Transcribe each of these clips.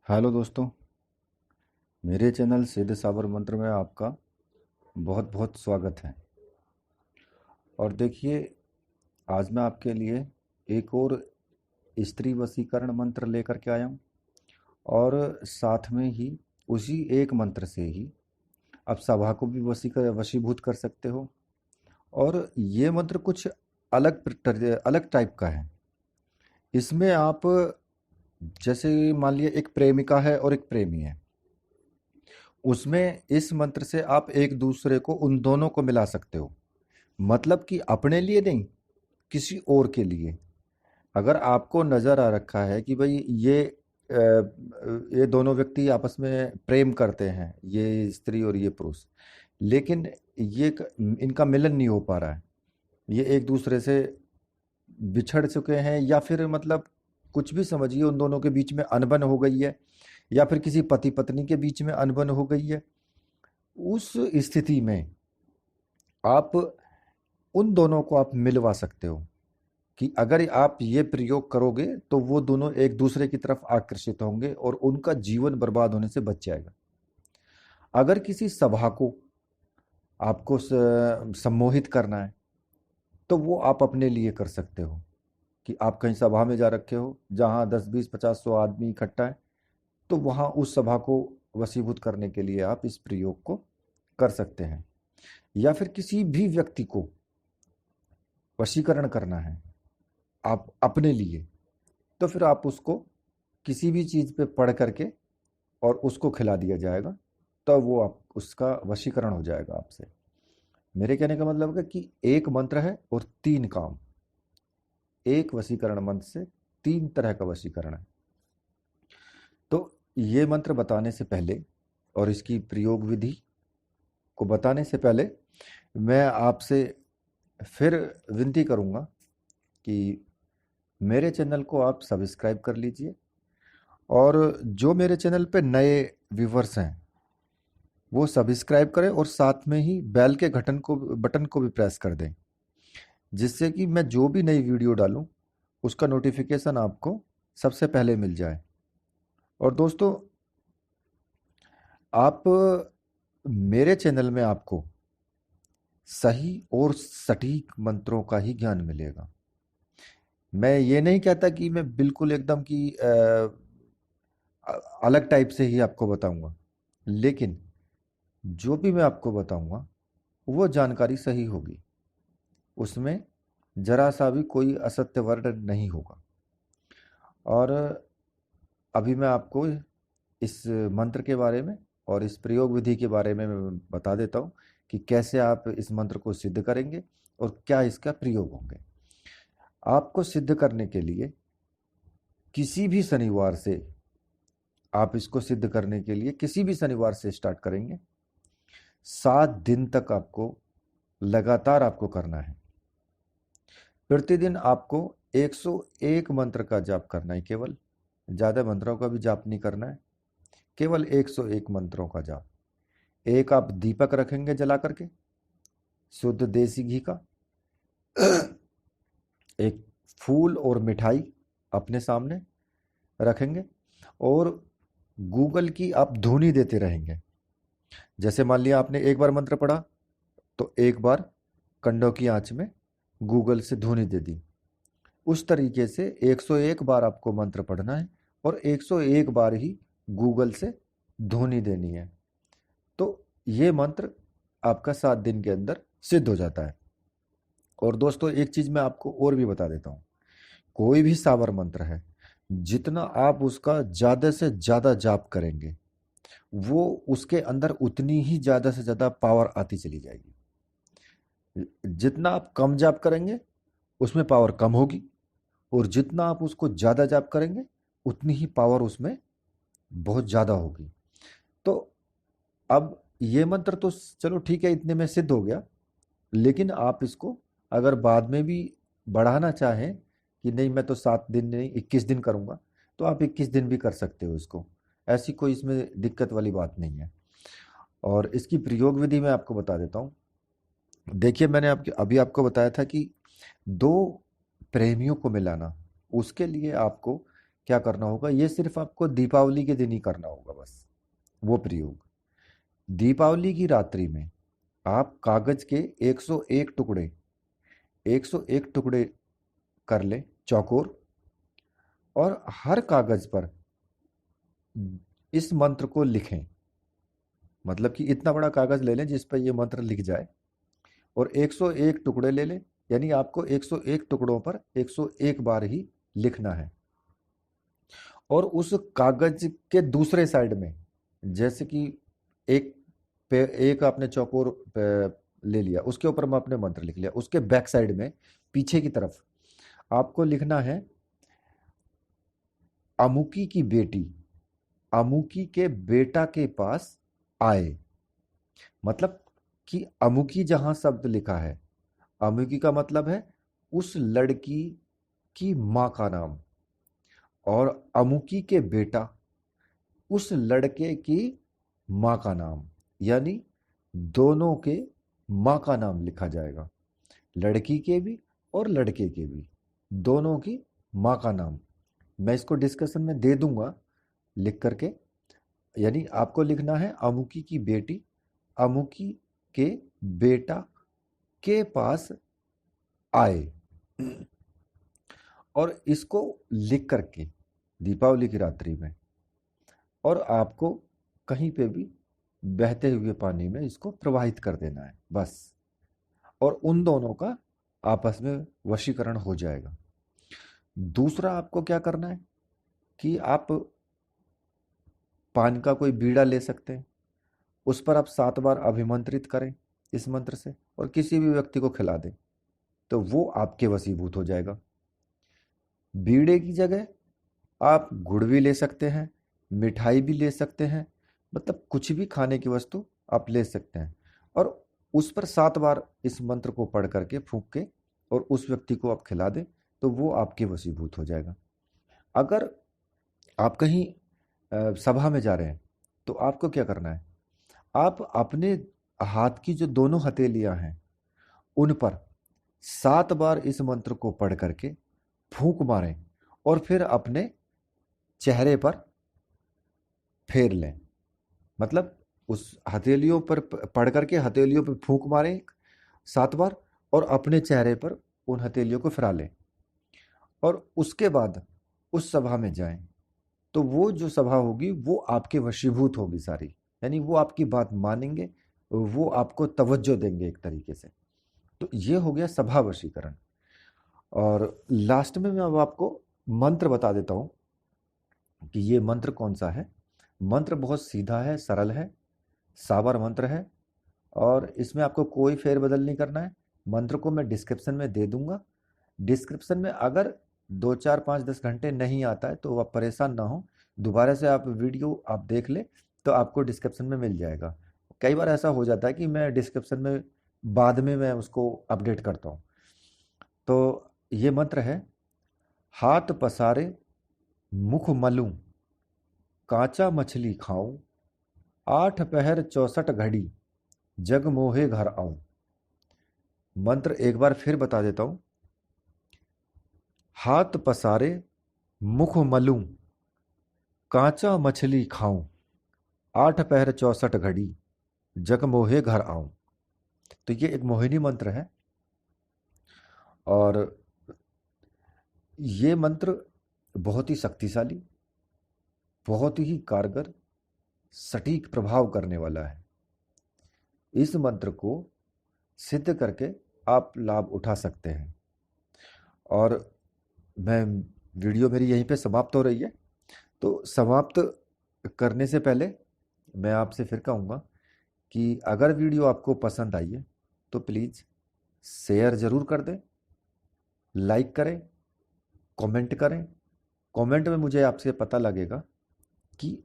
Hello दोस्तों। मेरे channel सिद्ध साबर मंत्र में आपका बहुत बहुत स्वागत है। और देखिए, आज मैं आपके लिए एक और स्त्री वशीकरण मंत्र लेकर के आया हूँ। और साथ में ही उसी एक मंत्र से ही आप सभा को भी वशीभूत कर सकते हो। और ये मंत्र कुछ अलग टाइप का है। इसमें आप, जैसे मान लिया एक प्रेमिका है और एक प्रेमी है, उसमें इस मंत्र से आप एक दूसरे को, उन दोनों को मिला सकते हो। मतलब कि अपने लिए नहीं, किसी और के लिए। अगर आपको नजर आ रखा है कि भाई ये दोनों व्यक्ति आपस में प्रेम करते हैं, ये स्त्री और ये पुरुष, लेकिन इनका मिलन नहीं हो पा रहा है, ये एक दूसरे से बिछड़ चुके हैं, या फिर मतलब कुछ भी समझिए, उन दोनों के बीच में अनबन हो गई है, या फिर किसी पति पत्नी के बीच में अनबन हो गई है। उस स्थिति में आप उन दोनों को आप मिलवा सकते हो कि अगर आप ये प्रयोग करोगे तो वो दोनों एक दूसरे की तरफ आकर्षित होंगे और उनका जीवन बर्बाद होने से बच जाएगा। अगर किसी सभा को आपको सम्मोहित करना है, तो वो आप अपने लिए कर सकते हो कि आप कहीं सभा में जा रखे हो जहां 10 20 50 100 आदमी इकट्ठा है, तो वहां उस सभा को वशीभूत करने के लिए आप इस प्रयोग को कर सकते हैं। या फिर किसी भी व्यक्ति को वशीकरण करना है आप अपने लिए, तो फिर आप उसको किसी भी चीज पे पढ़ करके और उसको खिला दिया जाएगा, तो वो आप उसका वशीकरण हो जाएगा आपसे। मेरे कहने का मतलब है कि एक मंत्र है और तीन काम। एक वशीकरण मंत्र से तीन तरह का वशीकरण है। तो ये मंत्र बताने से पहले और इसकी प्रयोग विधि को बताने से पहले मैं आपसे फिर विनती करूंगा कि मेरे चैनल को आप सब्सक्राइब कर लीजिए। और जो मेरे चैनल पे नए व्यूवर्स हैं, वो सब्सक्राइब करें और साथ में ही बेल के बटन को भी प्रेस कर दें, जिससे कि मैं जो भी नई वीडियो डालूं उसका नोटिफिकेशन आपको सबसे पहले मिल जाए। और दोस्तों, आप मेरे चैनल में आपको सही और सटीक मंत्रों का ही ज्ञान मिलेगा। मैं ये नहीं कहता कि मैं बिल्कुल एकदम की अलग टाइप से ही आपको बताऊंगा, लेकिन जो भी मैं आपको बताऊंगा वो जानकारी सही होगी। उसमें जरा सा भी कोई असत्य वर्ण नहीं होगा। और अभी मैं आपको इस मंत्र के बारे में और इस प्रयोग विधि के बारे में मैं बता देता हूँ कि कैसे आप इस मंत्र को सिद्ध करेंगे और क्या इसका प्रयोग होंगे। आपको सिद्ध करने के लिए किसी भी शनिवार से, आप इसको सिद्ध करने के लिए किसी भी शनिवार से स्टार्ट करेंगे। 7 दिन तक आपको लगातार आपको करना है। प्रतिदिन आपको 101 मंत्र का जाप करना है। केवल ज्यादा मंत्रों का भी जाप नहीं करना है, केवल 101 मंत्रों का जाप। एक आप दीपक रखेंगे जला करके, शुद्ध देसी घी का। एक फूल और मिठाई अपने सामने रखेंगे, और गूगल की आप धुनी देते रहेंगे। जैसे मान लिया आपने एक बार मंत्र पढ़ा, तो एक बार कंडों की आंच में गूगल से धुनी दे दी। उस तरीके से 101 बार आपको मंत्र पढ़ना है और 101 बार ही गूगल से ध्वनि देनी है। तो ये मंत्र आपका 7 दिन के अंदर सिद्ध हो जाता है। और दोस्तों, एक चीज मैं आपको और भी बता देता हूँ। कोई भी सावर मंत्र है, जितना आप उसका ज्यादा से ज्यादा जाप करेंगे, वो उसके अंदर उतनी ही ज्यादा से ज्यादा पावर आती चली जाएगी। जितना आप कम जाप करेंगे उसमें पावर कम होगी, और जितना आप उसको ज्यादा जाप करेंगे उतनी ही पावर उसमें बहुत ज्यादा होगी। तो अब ये मंत्र तो चलो ठीक है, इतने में सिद्ध हो गया। लेकिन आप इसको अगर बाद में भी बढ़ाना चाहें कि नहीं मैं तो 7 दिन नहीं 21 दिन करूंगा, तो आप 21 दिन भी कर सकते हो इसको। ऐसी कोई इसमें दिक्कत वाली बात नहीं है। और इसकी प्रयोग विधि मैं आपको बता देता हूँ। देखिए, मैंने आपके अभी आपको बताया था कि दो प्रेमियों को मिलाना, उसके लिए आपको क्या करना होगा, ये सिर्फ आपको दीपावली के दिन ही करना होगा बस वो प्रयोग। दीपावली की रात्रि में आप कागज के 101 टुकड़े 101 टुकड़े कर ले चौकोर, और हर कागज पर इस मंत्र को लिखें। मतलब कि इतना बड़ा कागज ले लें जिस पर ये मंत्र लिख जाए, और 101 टुकड़े ले लें, यानी आपको 101 टुकड़ों पर 101 बार ही लिखना है। और उस कागज के दूसरे साइड में, जैसे कि एक एक आपने चौकोर ले लिया, उसके ऊपर में आपने मंत्र लिख लिया, उसके बैक साइड में पीछे की तरफ आपको लिखना है अमुकी की बेटी अमुकी के बेटा के पास आए। मतलब कि अमुकी जहां शब्द लिखा है, अमुकी का मतलब है उस लड़की की मां का नाम, और अमुकी के बेटा उस लड़के की मां का नाम, यानी दोनों के मां का नाम लिखा जाएगा, लड़की के भी और लड़के के भी, दोनों की मां का नाम। मैं इसको डिस्कशन में दे दूंगा लिख करके। यानी आपको लिखना है अमुकी की बेटी अमुकी के बेटा के पास आए, और इसको लिख करके दीपावली की रात्रि में, और आपको कहीं पे भी बहते हुए पानी में इसको प्रवाहित कर देना है बस, और उन दोनों का आपस में वशीकरण हो जाएगा। दूसरा आपको क्या करना है कि आप पान का कोई बीड़ा ले सकते हैं, उस पर आप 7 बार अभिमंत्रित करें इस मंत्र से, और किसी भी व्यक्ति को खिला दें, तो वो आपके वशीभूत हो जाएगा। बीड़े की जगह आप गुड़ भी ले सकते हैं, मिठाई भी ले सकते हैं, मतलब कुछ भी खाने की वस्तु आप ले सकते हैं, और उस पर 7 बार इस मंत्र को पढ़ करके फूंक के और उस व्यक्ति को आप खिला दें, तो वो आपके वशीभूत हो जाएगा। अगर आप कहीं सभा में जा रहे हैं, तो आपको क्या करना है, आप अपने हाथ की जो दोनों हथेलियां हैं उन पर 7 बार इस मंत्र को पढ़ करके फूंक मारें, और फिर अपने चेहरे पर फेर लें। मतलब उस हथेलियों पर पढ़ करके हथेलियों पर फूंक मारें 7 बार, और अपने चेहरे पर उन हथेलियों को फिरा लें, और उसके बाद उस सभा में जाएं। तो वो जो सभा होगी वो आपके वशीभूत होगी सारी, यानी वो आपकी बात मानेंगे, वो आपको तवज्जो देंगे एक तरीके से। तो ये हो गया सभा वशीकरण। और लास्ट में मैं अब आपको मंत्र बता देता हूं कि ये मंत्र कौन सा है। मंत्र बहुत सीधा है, सरल है, साबर मंत्र है, और इसमें आपको कोई फेरबदल नहीं करना है। मंत्र को मैं डिस्क्रिप्शन में दे दूंगा। डिस्क्रिप्शन में अगर 2 4 5 10 घंटे नहीं आता है तो आप परेशान ना हो, दोबारा से आप वीडियो आप देख ले, तो आपको डिस्क्रिप्शन में मिल जाएगा। कई बार ऐसा हो जाता है कि मैं डिस्क्रिप्शन में बाद में मैं उसको अपडेट करता हूँ। तो ये मंत्र है, हाथ पसारे मुख मलूं कांचा मछली खाऊं 8 पहर 64 घड़ी जग मोहे घर आऊं। मंत्र एक बार फिर बता देता हूं, हाथ पसारे मुख मलूं कांचा मछली खाऊं 8 पहर 64 घड़ी जग मोहे घर आऊं। तो ये एक मोहिनी मंत्र है, और ये मंत्र बहुत ही शक्तिशाली, बहुत ही कारगर, सटीक प्रभाव करने वाला है। इस मंत्र को सिद्ध करके आप लाभ उठा सकते हैं। और मैं वीडियो मेरी यहीं पे समाप्त हो रही है, तो समाप्त करने से पहले मैं आपसे फिर कहूँगा कि अगर वीडियो आपको पसंद आई है तो प्लीज़ शेयर ज़रूर कर दें, लाइक करें, कमेंट करें। कमेंट में मुझे आपसे पता लगेगा कि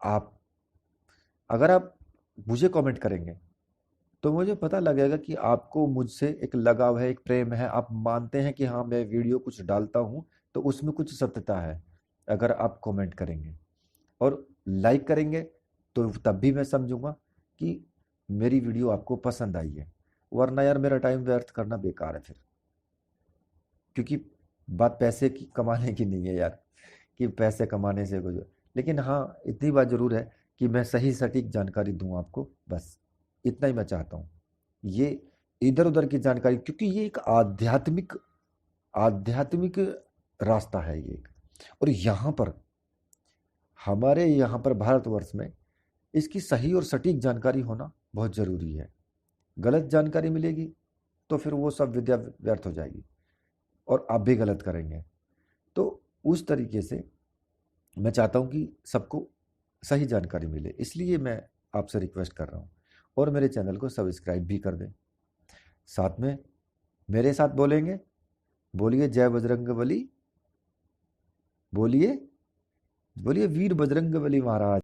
आप अगर आप मुझे कमेंट करेंगे तो मुझे पता लगेगा कि आपको मुझसे एक लगाव है, एक प्रेम है, आप मानते हैं कि हाँ मैं वीडियो कुछ डालता हूँ तो उसमें कुछ सत्यता है। अगर आप कमेंट करेंगे और लाइक करेंगे तो तब भी मैं समझूंगा कि मेरी वीडियो आपको पसंद आई है, वरना यार मेरा टाइम व्यर्थ करना बेकार है फिर, क्योंकि बात पैसे की कमाने की नहीं है यार, कि पैसे कमाने से कुछ, लेकिन हाँ इतनी बात जरूर है कि मैं सही सटीक जानकारी दूं आपको, बस इतना ही मैं चाहता हूँ। ये इधर उधर की जानकारी, क्योंकि ये एक आध्यात्मिक आध्यात्मिक रास्ता है ये एक। और यहाँ पर, हमारे यहाँ पर भारतवर्ष में इसकी सही और सटीक जानकारी होना बहुत जरूरी है। गलत जानकारी मिलेगी तो फिर वो सब विद्या व्यर्थ हो जाएगी और आप भी गलत करेंगे। तो उस तरीके से मैं चाहता हूँ कि सबको सही जानकारी मिले, इसलिए मैं आपसे रिक्वेस्ट कर रहा हूँ। और मेरे चैनल को सब्सक्राइब भी कर दें। साथ में मेरे साथ बोलेंगे, बोलिए जय बजरंगबली, बोलिए बोलिए वीर बजरंगबली महाराज।